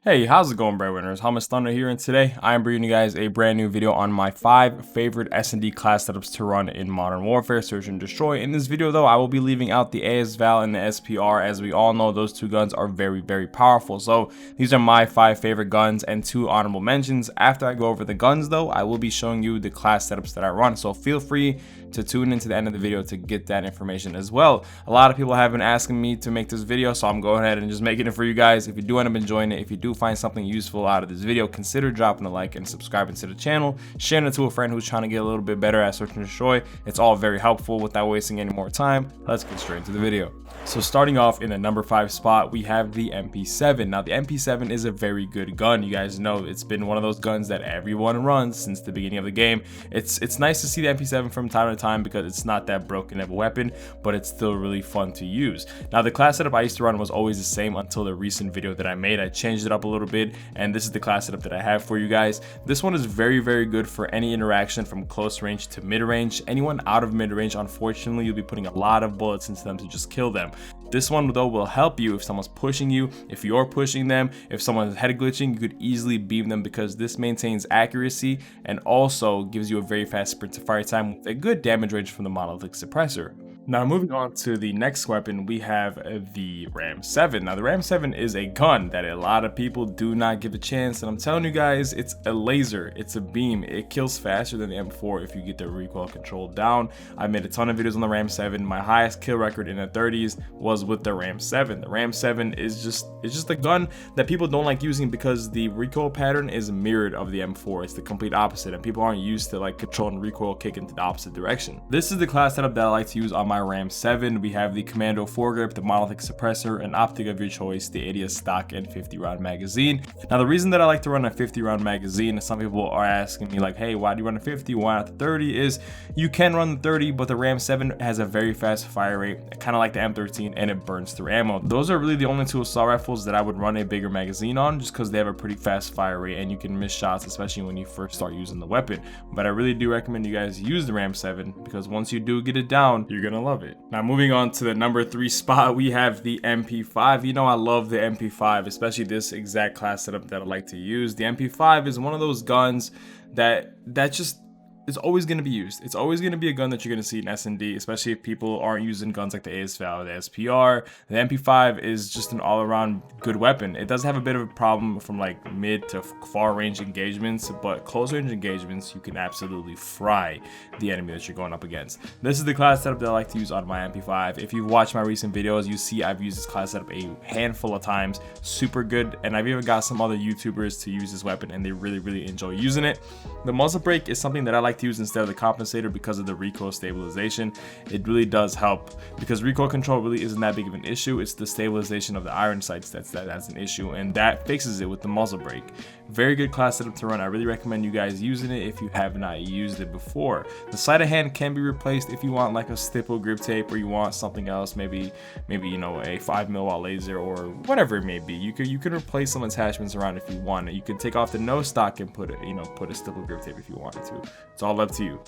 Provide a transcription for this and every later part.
Hey, how's it going, breadwinners? HummusThunder here, and today I am bringing you guys a brand new video on my 5 favorite SnD class setups to run in Modern Warfare Search and Destroy. In this video though, I will be leaving out the AS-Val and the SPR, as we all know those two guns are very powerful. So these are my 5 favorite guns and 2 honorable mentions. After I go over the guns though, I will be showing you the class setups that I run, so feel free to tune into the end of the video to get that information as well. A lot of people have been asking me to make this video, so I'm going ahead and just making it for you guys. If you do end up enjoying it, if you do find something useful out of this video, consider dropping a like and subscribing to the channel, sharing it to a friend who's trying to get a little bit better at search and destroy. It's all very helpful. Without wasting any more time, let's get straight into the video. So starting off in the number 5 spot, we have the MP7. Now the MP7 is a very good gun. You guys know it's been one of those guns that everyone runs since the beginning of the game. It's nice to see the MP7 from time to time because it's not that broken of a weapon, but it's still really fun to use. Now the class setup I used to run was always the same until the recent video that I made. I changed it up a little bit, and this is the class setup that I have for you guys. This one is very good for any interaction from close range to mid range. Anyone out of mid range, unfortunately, you'll be putting a lot of bullets into them to just kill them. This one though will help you if someone's pushing you, if you're pushing them, if someone's head glitching, you could easily beam them because this maintains accuracy and also gives you a very fast sprint to fire time with a good damage range from the Monolithic Suppressor. Now moving on to the next weapon, we have the RAM7. Now the RAM7 is a gun that a lot of people do not give a chance, and I'm telling you guys, it's a laser, it's a beam. It kills faster than the M4 if you get the recoil control down. I made a ton of videos on the RAM7. My highest kill record in the 30s was with the RAM7. The RAM7 is just a gun that people don't like using because the recoil pattern is mirrored of the M4. It's the complete opposite, and people aren't used to like controlling recoil kick into the opposite direction. This is the class setup that I like to use on my RAM7. We have the Commando Foregrip, the Monolithic Suppressor, an Optic of your choice, the 80 stock, and 50 round magazine. Now the reason that I like to run a 50 round magazine, some people are asking me like, hey, why do you run a 50, why not the 30, is you can run the 30, but the RAM7 has a very fast fire rate, kind of like the M13, and it burns through ammo. Those are really the only 2 assault rifles that I would run a bigger magazine on, just because they have a pretty fast fire rate and you can miss shots, especially when you first start using the weapon. But I really do recommend you guys use the RAM7 because once you do get it down, you're gonna love it. Now moving on to the number 3 spot, we have the MP5. You know I love the MP5, especially this exact class setup that I like to use. The MP5 is one of those guns that just it's always going to be used. It's always going to be a gun that you're going to see in SnD, especially if people aren't using guns like the AS-Val or the SPR. The MP5 is just an all-around good weapon. It does have a bit of a problem from like mid to far range engagements, but close range engagements, you can absolutely fry the enemy that you're going up against. This is the class setup that I like to use on my MP5. If you've watched my recent videos, you see I've used this class setup a handful of times. Super good, and I've even got some other YouTubers to use this weapon, and they really enjoy using it. The muzzle brake is something that I like to use instead of the compensator because of the recoil stabilization. It really does help because recoil control really isn't that big of an issue. It's the stabilization of the iron sights that's an issue, and that fixes it with the muzzle brake. Very good class setup to run. I really recommend you guys using it if you have not used it before. The sleight of hand can be replaced if you want like a stippled grip tape, or you want something else, maybe you know, a 5mm laser or whatever it may be. You can replace some attachments around if you want it. You can take off the nose stock and put a stippled grip tape if you wanted to. It's all up to you.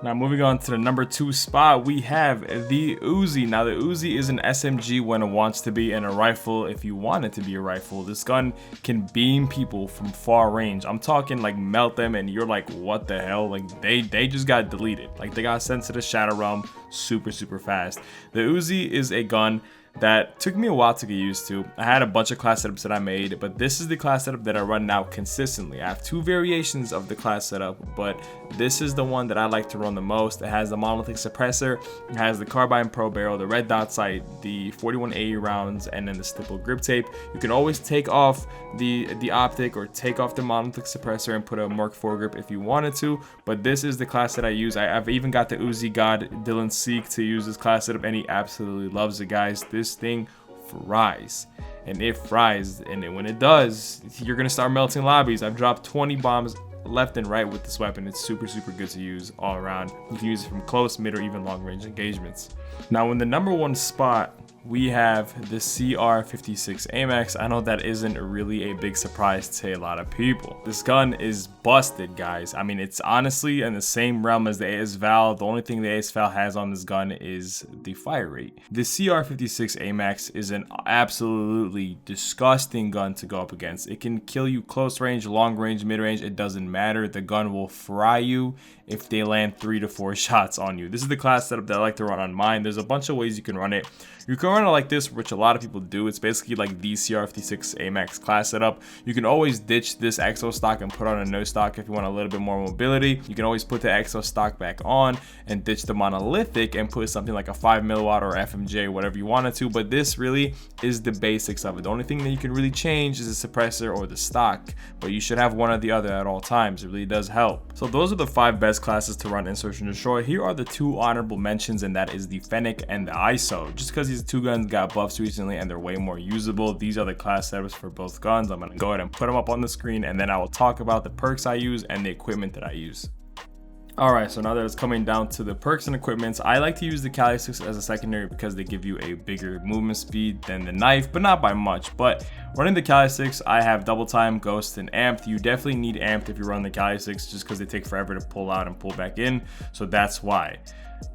Now moving on to the number 2 spot, we have the Uzi. Now the Uzi is an SMG when it wants to be, and a rifle if you want it to be a rifle. This gun can beam people from far range. I'm talking like melt them and you're like, what the hell? Like they just got deleted. Like they got sent to the Shadow Realm super fast. The Uzi is a gun that took me a while to get used to. I had a bunch of class setups that I made, but this is the class setup that I run now consistently. I have 2 variations of the class setup, but this is the one that I like to run the most. It has the Monolithic Suppressor, it has the Carbine Pro Barrel, the red dot sight, the 4180 rounds, and then the stippled grip tape. You can always take off the Optic or take off the Monolithic Suppressor and put a Merc Foregrip if you wanted to, but this is the class that I use. I've even got the Uzi God Dylan Seek to use this class setup, and he absolutely loves it, guys. This thing fries, and it fries, and when it does, you're gonna start melting lobbies. I've dropped 20 bombs left and right with this weapon. It's super good to use all around. You can use it from close, mid, or even long range engagements. Now in the number 1 spot, we have the CR56 AMAX. I know that isn't really a big surprise to a lot of people. This gun is busted, guys. I mean, it's honestly in the same realm as the AS Val. The only thing the AS Val has on this gun is the fire rate. The CR56 AMAX is an absolutely disgusting gun to go up against. It can kill you close range, long range, mid range. It doesn't matter. The gun will fry you if they land 3 to 4 shots on you. This is the class setup that I like to run on mine. There's a bunch of ways you can run it. You can run it like this, which a lot of people do. It's basically like the CR56 AMAX class setup. You can always ditch this exo stock and put on a no stock if you want a little bit more mobility. You can always put the exo stock back on and ditch the monolithic and put something like a 5mm or FMJ, whatever you wanted to. But this really is the basics of it. The only thing that you can really change is the suppressor or the stock, but you should have one or the other at all times. It really does help. So those are the 5 best classes to run in Search and Destroy. Here are the 2 honorable mentions, and that is the Fennec and the ISO. Just because these 2 guns got buffs recently and they're way more usable, these are the class setups for both guns. I'm going to go ahead and put them up on the screen, and then I will talk about the perks I use and the equipment that I use. Alright, so now that it's coming down to the perks and equipments, I like to use the Cali 6 as a secondary because they give you a bigger movement speed than the knife, but not by much. But running the Cali 6, I have double time, ghost, and amped. You definitely need amped if you run the Cali 6 just because they take forever to pull out and pull back in, so that's why.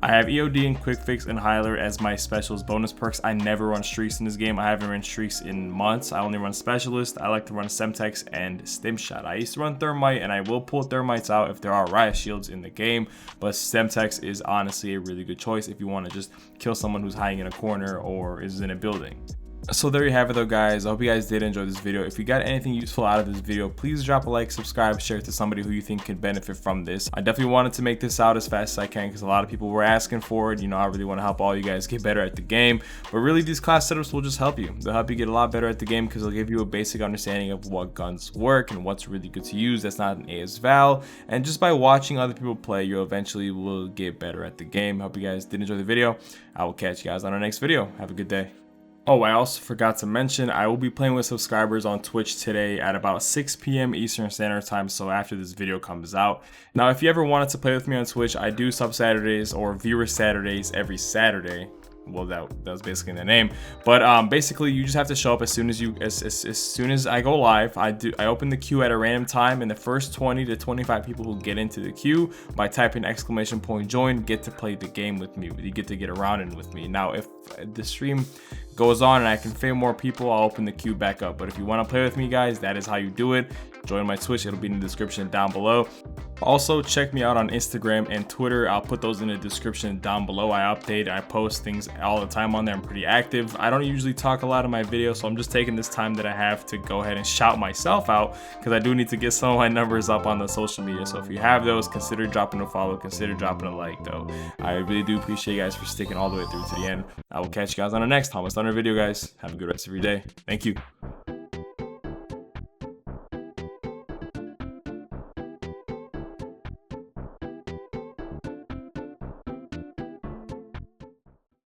I have EOD and Quick Fix and Hyler as my specials bonus perks. I never run streaks in this game. I haven't run streaks in months. I only run specialist. I like to run Semtex and Stim Shot. I used to run Thermite, and I will pull Thermites out if there are riot shields in the game, but Semtex is honestly a really good choice if you want to just kill someone who's hiding in a corner or is in a building. So there you have it though, guys. I hope you guys did enjoy this video. If you got anything useful out of this video, please drop a like, subscribe, share it to somebody who you think could benefit from this. I definitely wanted to make this out as fast as I can because a lot of people were asking for it. You know, I really want to help all you guys get better at the game, but really these class setups will just help you. They'll help you get a lot better at the game because they'll give you a basic understanding of what guns work and what's really good to use that's not an AS Val, and just by watching other people play, you eventually will get better at the game. Hope you guys did enjoy the video. I will catch you guys on our next video. Have a good day. Oh, I also forgot to mention, I will be playing with subscribers on Twitch today at about 6 p.m. Eastern Standard Time, so after this video comes out. Now, if you ever wanted to play with me on Twitch, I do sub Saturdays or viewer Saturdays every Saturday. Well, that was basically the name, but basically you just have to show up as soon as soon as I go live. I open the queue at a random time, and the first 20 to 25 people who get into the queue by typing !join get to play the game with me. You get to get around it with me. Now, if the stream goes on and I can fit more people, I'll open the queue back up. But if you want to play with me, guys, that is how you do it. Join my Twitch, it'll be in the description down below. Also, check me out on Instagram and Twitter. I'll put those in the description down below. I update, I post things all the time on there. I'm pretty active. I don't usually talk a lot in my videos, so I'm just taking this time that I have to go ahead and shout myself out because I do need to get some of my numbers up on the social media. So if you have those, consider dropping a follow, consider dropping a like though. I really do appreciate you guys for sticking all the way through to the end. I will catch you guys on the next HummusThunder video, guys. Have a good rest of your day. Thank you.